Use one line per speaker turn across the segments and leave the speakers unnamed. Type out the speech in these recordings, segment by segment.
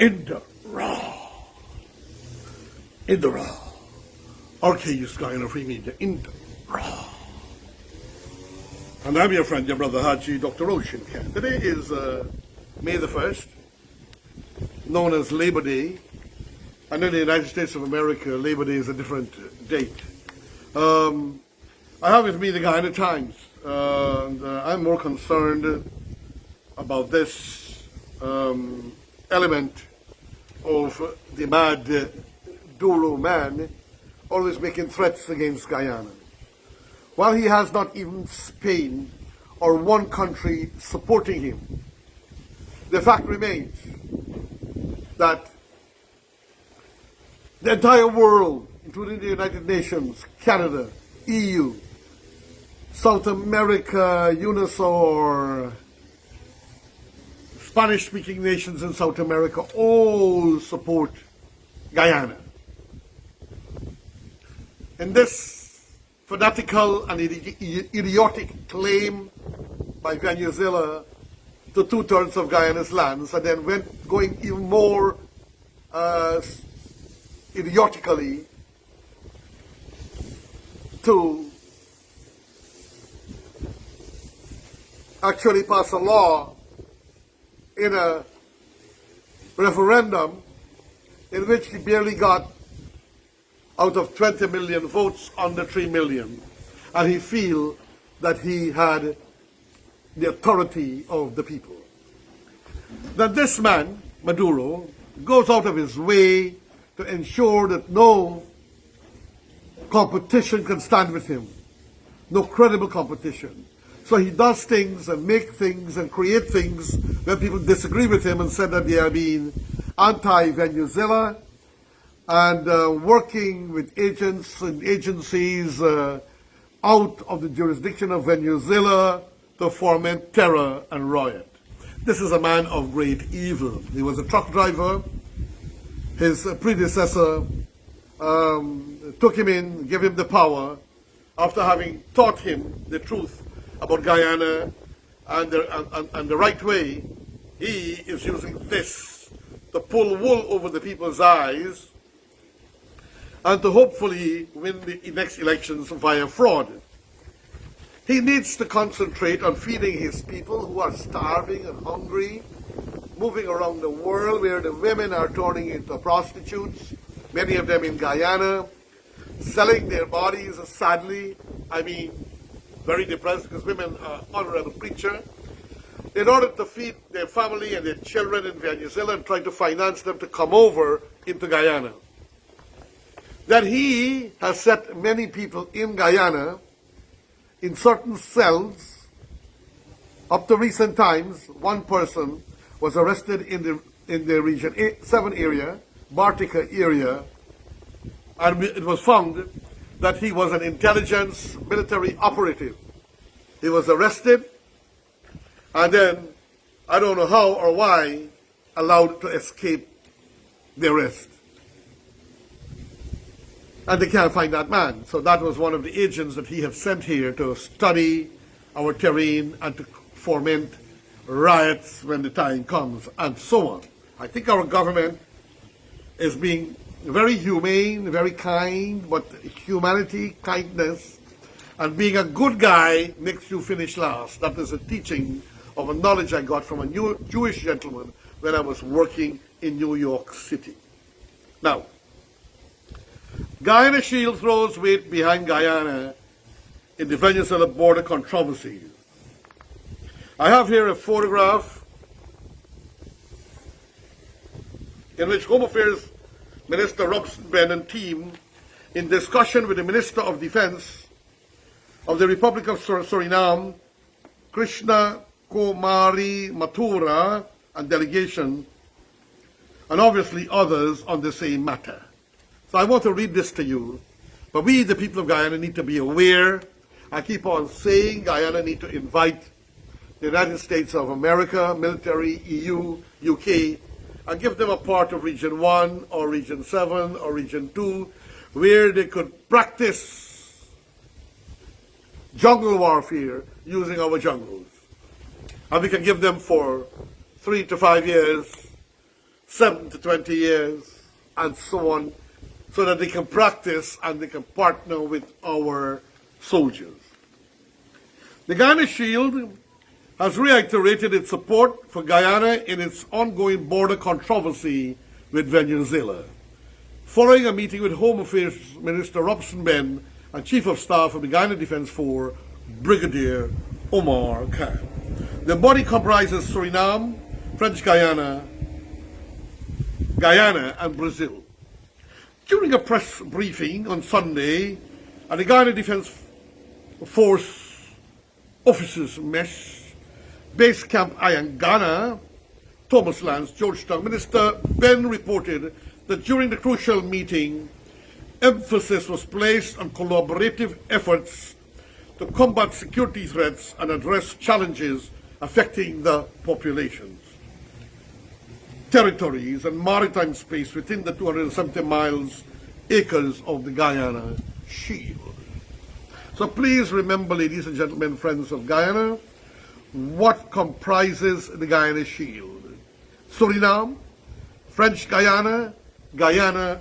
in the raw. In the raw. RKU's Guyana Free Media, in the raw. And I'm your friend, your brother Haji, Dr. Ocean Ken. Today is May the 1st, known as Labor Day. And in the United States of America, Labor Day is a different date. I have with me the Guyana Times, and I'm more concerned about this element of the mad Duro man always making threats against Guyana. While he has not even Spain or one country supporting him, the fact remains that the entire world, including the United Nations, Canada, EU, South America, UNISOR, Spanish-speaking nations in South America, all support Guyana. In this fanatical and idiotic claim by Venezuela to 2/3 of Guyana's lands, and then going even more idiotically to actually pass a law in a referendum in which he barely got out of 20 million votes under 3 million, and he feel that he had the authority of the people. That this man, Maduro, goes out of his way to ensure that no competition can stand with him, no credible competition. So he does things and make things and create things when people disagree with him and said that they are being anti-Venezuela and working with agents and agencies out of the jurisdiction of Venezuela to foment terror and riot. This is a man of great evil. He was a truck driver. His predecessor took him in, gave him the power after having taught him the truth about Guyana and the right way. He is using this to pull wool over the people's eyes and to hopefully win the next elections via fraud. He needs to concentrate on feeding his people who are starving and hungry, moving around the world where the women are turning into prostitutes, many of them in Guyana, selling their bodies, sadly, very depressed because women are honorable preacher, in order to feed their family and their children in Venezuela and try to finance them to come over into Guyana. That he has set many people in Guyana in certain cells. Up to recent times, one person was arrested in the region 7 area, Bartica area, and it was found that he was an intelligence military operative. He was arrested and then, I don't know how or why, allowed to escape the arrest. And they can't find that man. So that was one of the agents that he had sent here to study our terrain and to foment riots when the time comes, and so on. I think our government is being very humane, very kind, but humanity, kindness, and being a good guy makes you finish last. That is a teaching of a knowledge I got from a Jewish gentleman when I was working in New York City. Now, Guyana Shield throws weight behind Guyana in the Venezuela border controversy. I have here a photograph in which Home Affairs Minister Robson Brennan team, in discussion with the Minister of Defense of the Republic of Suriname, Krishna Komari Mathura, and delegation, and obviously others on the same matter. So I want to read this to you, but we, the people of Guyana, need to be aware. I keep on saying Guyana need to invite the United States of America, military, EU, UK, and give them a part of Region 1 or Region 7 or Region 2 where they could practice jungle warfare using our jungles. And we can give them for 3 to 5 years 7 to 20 years, and so on, so that they can practice and they can partner with our soldiers. The Guyana Shield has reiterated its support for Guyana in its ongoing border controversy with Venezuela, following a meeting with Home Affairs Minister Robson Ben and Chief of Staff of the Guyana Defense Force, Brigadier Omar Khan. The body comprises Suriname, French Guyana, and Brazil. During a press briefing on Sunday at the Guyana Defense Force Officers Mess, Base Camp Ghana, Thomas Lance, Georgetown, Minister Ben reported that during the crucial meeting, emphasis was placed on collaborative efforts to combat security threats and address challenges affecting the populations, territories, and maritime space within the 270 acres of the Guyana Shield. So please remember, ladies and gentlemen, friends of Guyana, what comprises the Guyana Shield: Suriname, French Guyana,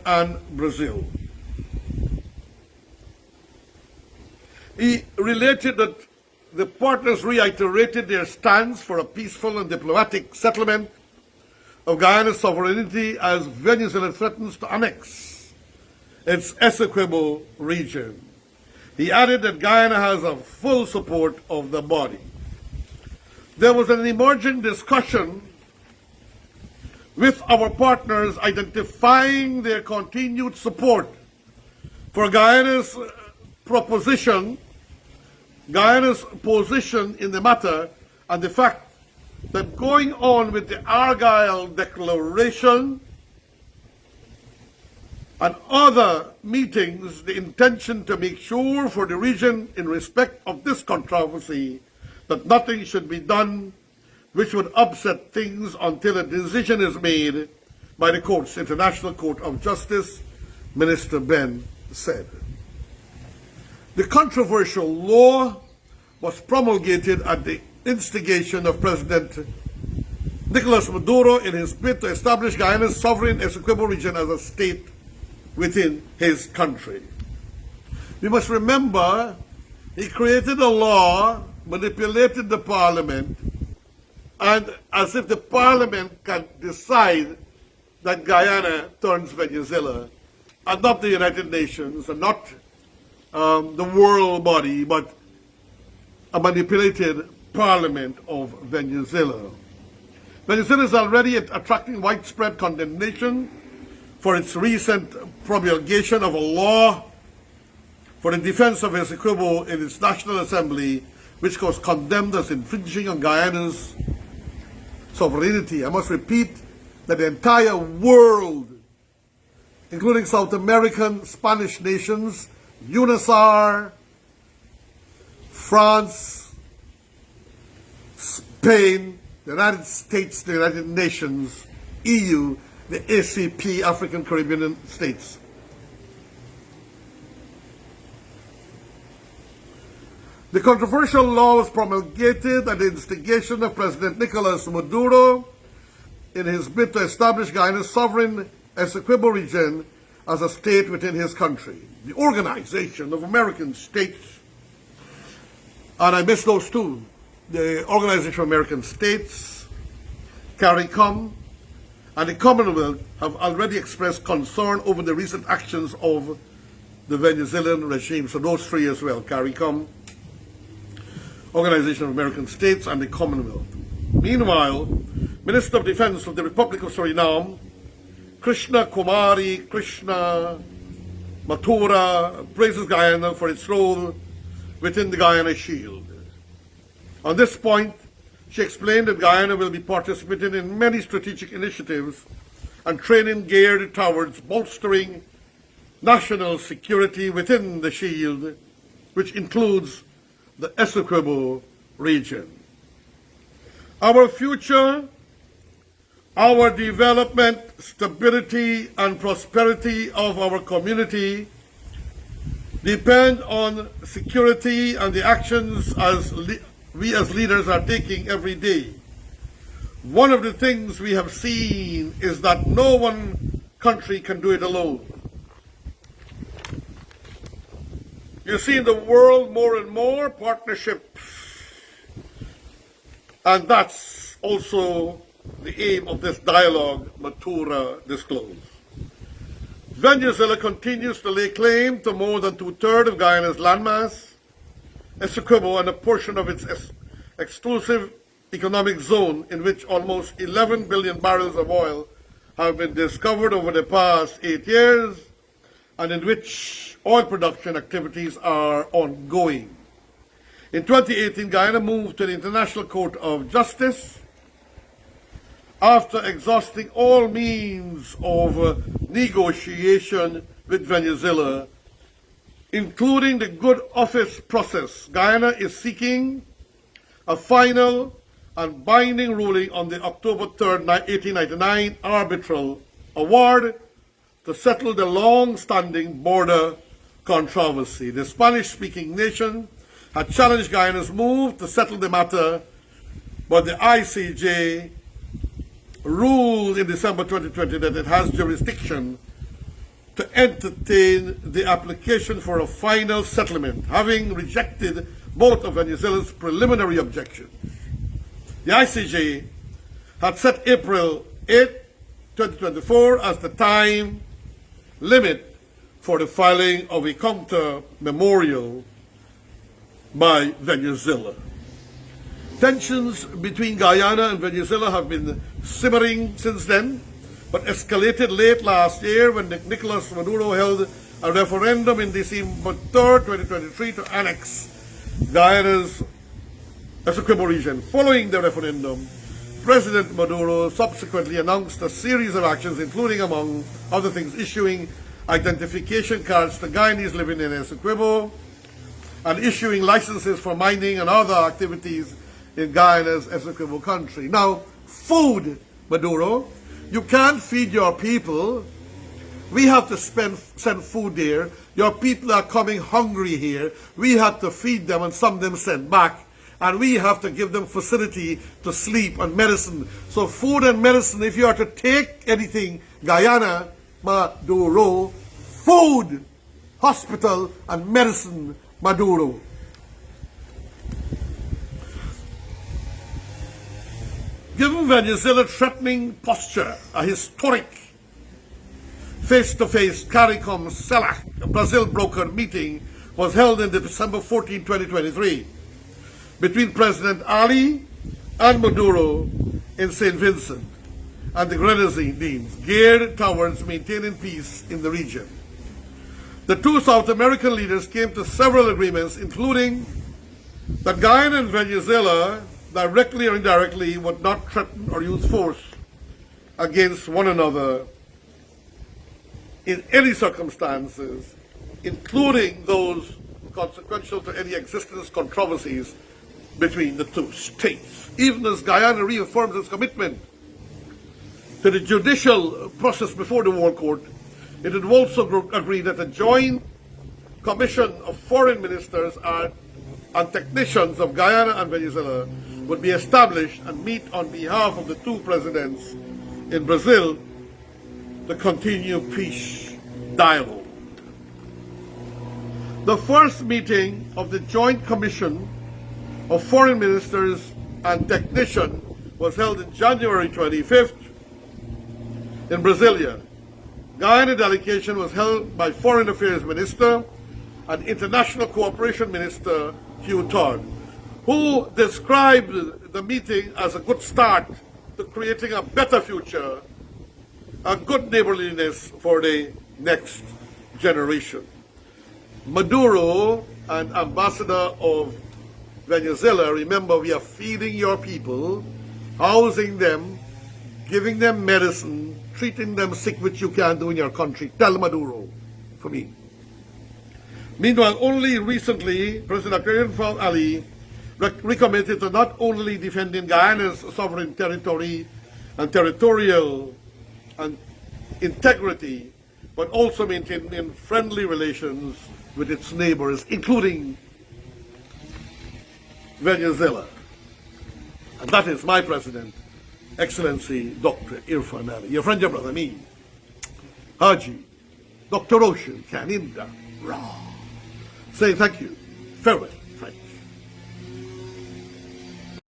and Brazil. He related that the partners reiterated their stance for a peaceful and diplomatic settlement of Guyana's sovereignty as Venezuela threatens to annex its Essequibo region. He added that Guyana has a full support of the body. There was an emerging discussion with our partners identifying their continued support for Guyana's position in the matter, and the fact that going on with the Argyle Declaration and other meetings, the intention to make sure for the region in respect of this controversy that nothing should be done which would upset things until a decision is made by the courts, International Court of Justice, Minister Ben said. The controversial law was promulgated at the instigation of President Nicolas Maduro in his bid to establish Guyana's sovereign Essequibo region as a state within his country. We must remember he created a law, manipulated the parliament, and as if the parliament can decide that Guyana turns Venezuela, and not the United Nations, and not the world body, but a manipulated parliament of Venezuela. Venezuela is already attracting widespread condemnation for its recent promulgation of a law for the defense of Essequibo in its National Assembly, which was condemned as infringing on Guyana's sovereignty. I must repeat that the entire world, including South American, Spanish nations, UNISAR, France, Spain, the United States, the United Nations, EU, the ACP, African Caribbean states. The controversial law was promulgated at the instigation of President Nicolas Maduro in his bid to establish Guyana's sovereign Essequibo region as a state within his country. The Organization of American States, and I missed those two, the Organization of American States, CARICOM, and the Commonwealth have already expressed concern over the recent actions of the Venezuelan regime. So those three as well, CARICOM, Organization of American States, and the Commonwealth. Meanwhile, Minister of Defense of the Republic of Suriname, Krishna Mathura, praises Guyana for its role within the Guyana Shield. On this point, she explained that Guyana will be participating in many strategic initiatives and training geared towards bolstering national security within the Shield, which includes the Essequibo region. Our future, our development, stability, and prosperity of our community depend on security and the actions we as leaders are taking every day. One of the things we have seen is that no one country can do it alone. You see in the world more and more partnerships, and that's also the aim of this dialogue Matura disclosed. Venezuela continues to lay claim to more than two-thirds of Guyana's landmass, Essequibo, and a portion of its exclusive economic zone in which almost 11 billion barrels of oil have been discovered over the past 8 years, and in which oil production activities are ongoing. In 2018, Guyana moved to the International Court of Justice after exhausting all means of negotiation with Venezuela, including the good office process. Guyana is seeking a final and binding ruling on the October 3rd, 1899 arbitral award to settle the long-standing border controversy. The Spanish-speaking nation had challenged Guyana's move to settle the matter, but the ICJ ruled in December 2020 that it has jurisdiction to entertain the application for a final settlement, having rejected both of Venezuela's preliminary objections. The ICJ had set April 8, 2024 as the time limit for the filing of a counter memorial by Venezuela. Tensions between Guyana and Venezuela have been simmering since then, but escalated late last year when Nicolas Maduro held a referendum in December 3rd, 2023 to annex Guyana's Essequibo region. Following the referendum, President Maduro subsequently announced a series of actions, including, among other things, issuing identification cards to Guyanese living in Essequibo and issuing licenses for mining and other activities in Guyana's Essequibo country. Now, food, Maduro. You can't feed your people. We have to send food there. Your people are coming hungry here. We have to feed them and some of them sent back. And we have to give them facility to sleep and medicine. So food and medicine, if you are to take anything, Guyana, Maduro, food, hospital, and medicine, Maduro. Given Venezuela's threatening posture, a historic face-to-face CARICOM-CELAC, Brazil broker meeting was held in December 14, 2023 between President Ali and Maduro in St. Vincent and the Grenadines, geared towards maintaining peace in the region. The two South American leaders came to several agreements, including that Guyana and Venezuela, directly or indirectly, would not threaten or use force against one another in any circumstances, including those consequential to any existence controversies between the two states. Even as Guyana reaffirms its commitment to the judicial process before the World Court, it had also agreed that a joint commission of foreign ministers and technicians of Guyana and Venezuela would be established and meet on behalf of the two presidents in Brazil to continue peace dialogue. The first meeting of the Joint Commission of Foreign Ministers and Technicians was held in January 25th in Brasilia. Guyana delegation was held by Foreign Affairs Minister and International Cooperation Minister Hugh Todd, who described the meeting as a good start to creating a better future, a good neighborliness for the next generation. Maduro and Ambassador of Venezuela, remember, we are feeding your people, housing them, giving them medicine, treating them sick, which you can't do in your country. Tell Maduro for me. Meanwhile, only recently, President Ali recommitted to not only defending Guyana's sovereign territory and territorial and integrity, but also maintaining friendly relations with its neighbors, including Venezuela. And that is my president, Excellency Dr. Irfan Ali. Your friend, your brother, me, Haji, Dr. Ocean Kaninda Ra. Say thank you. Farewell.